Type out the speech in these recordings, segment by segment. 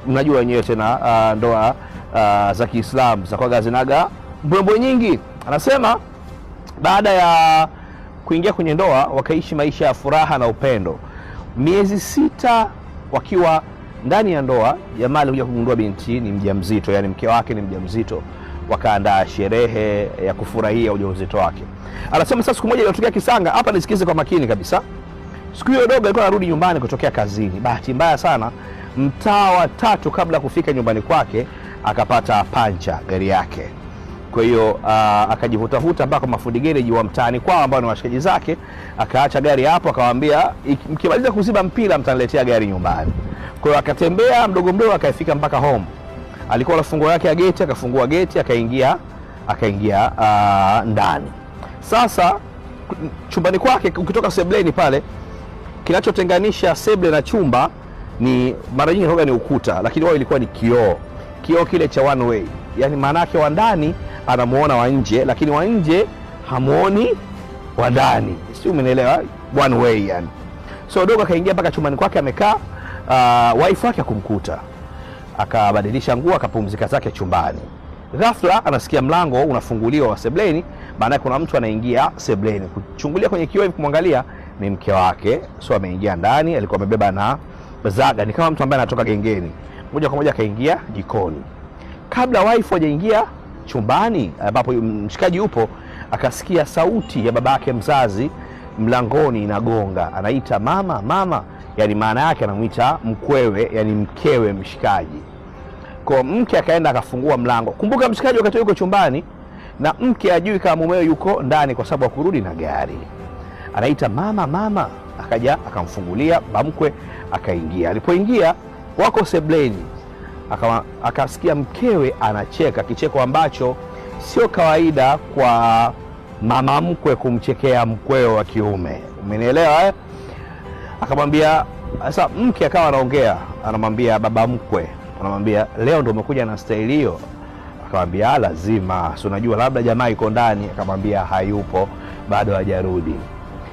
mnajua wenyewe tena ndoa za Kiislamu za kwa gazinaga mbwembwe nyingi. Anasema baada ya kuingia kwenye ndoa wakaishi maisha ya furaha na upendo. Miezi 6 wakiwa ndani ya ndoa, jamaa alikuja kugundua binti ni mjamzito, yani mke wake ni mjamzito. Wakaandaa sherehe ya kufurahia ujauzito wake. Anasema sasa siku moja ilitokea kisanga, hapa nisikize kwa makini kabisa. Siku hiyo dogo alikuwa anarudi nyumbani kutokea kazini. Bahati mbaya sana, mtaa wa 3 kabla kufika nyumbani kwake akapata pancha gari yake. Kwa hiyo akajivutavuta mpaka mafundi gereji wa mtaani kwao ambao ni washikaji zake, akaacha gari hapo, akamwambia mkimaliza kuziba mpira mtaniletea gari nyumbani. Kwa hiyo akatembea mdogo mdogo akafika mpaka home. Alikuwa na funguo yake ya geti, akafungua geti, akaingia ndani. Sasa chumbani kwake, ukitoka sebleni pale, kinachotenganisha seble na chumba ni mara nyingi huwa ni ukuta, lakini wao ilikuwa ni kioo kile cha one way. Yani maana yake wa ndani anamuona wa nje, lakini wa nje hamuoni wa ndani. Sio, umeelewa? One way yani. So dogo akaingia mpaka chumbani kwake, amekaa, wife wake akumkuta. Akabadilisha nguo, akapumzika zake chumbani. Ghafla anasikia mlango unafunguliwa wa sebleni, maana kuna mtu anaingia sebleni. Kuchungulia kwenye kioo hivi kumwangalia, ni mke wake. So ameingia ndani, alikuwa amebeba na bazaga, ni kama mtu ambaye anatoka gengeni. Moja kwa moja akaingia jikoni. Kabla wife hajaingia chumbani ambapo mshikaji upo, akasikia sauti ya babake mzazi mlangoni inagonga, anaita mama, mama. Yani maana yake anamuita mkwewe, yani mkewe mshikaji. Kwa mke akaenda akafungua mlango. Kumbuka mshikaji wakati yuko chumbani na mke ajui kama mumewe yuko ndani kwa sababu akurudi na gari. Anaita mama, mama. Akaja akamfungulia, bamkwe akaingia. Alipoingia wako sebleni, akasikia mkewe anacheka kicheko ambacho sio kawaida kwa mama mkwe kumchekea mkweo wa kiume. Umenielewa eh? Akamwambia, sasa mke akawa anaongea, anamwambia baba mkwe, anamwambia leo ndo umekuja na staili hiyo? Akamwambia lazima, si unajua labda jamaa iko ndani. Akamwambia hayupo, bado hajarudi.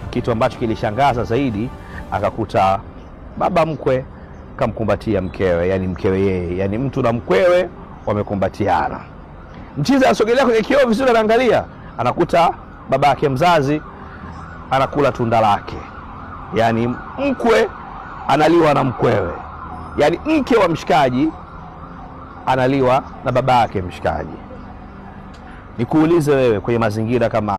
Kitu ambacho kilishangaza zaidi, akakuta baba mkwe kamkumbatia mkewe, yani mkewe yeye, yani mtu na mkwewe wamekumbatiana. Mchiza asogelea kwenye kioo vizuri, anaangalia, anakuta baba yake mzazi anakula tunda lake. Yani mkwe analiwa na mkwewe, yani mke wa mshikaji analiwa na baba yake mshikaji. Nikuulize wewe, kwenye mazingira kama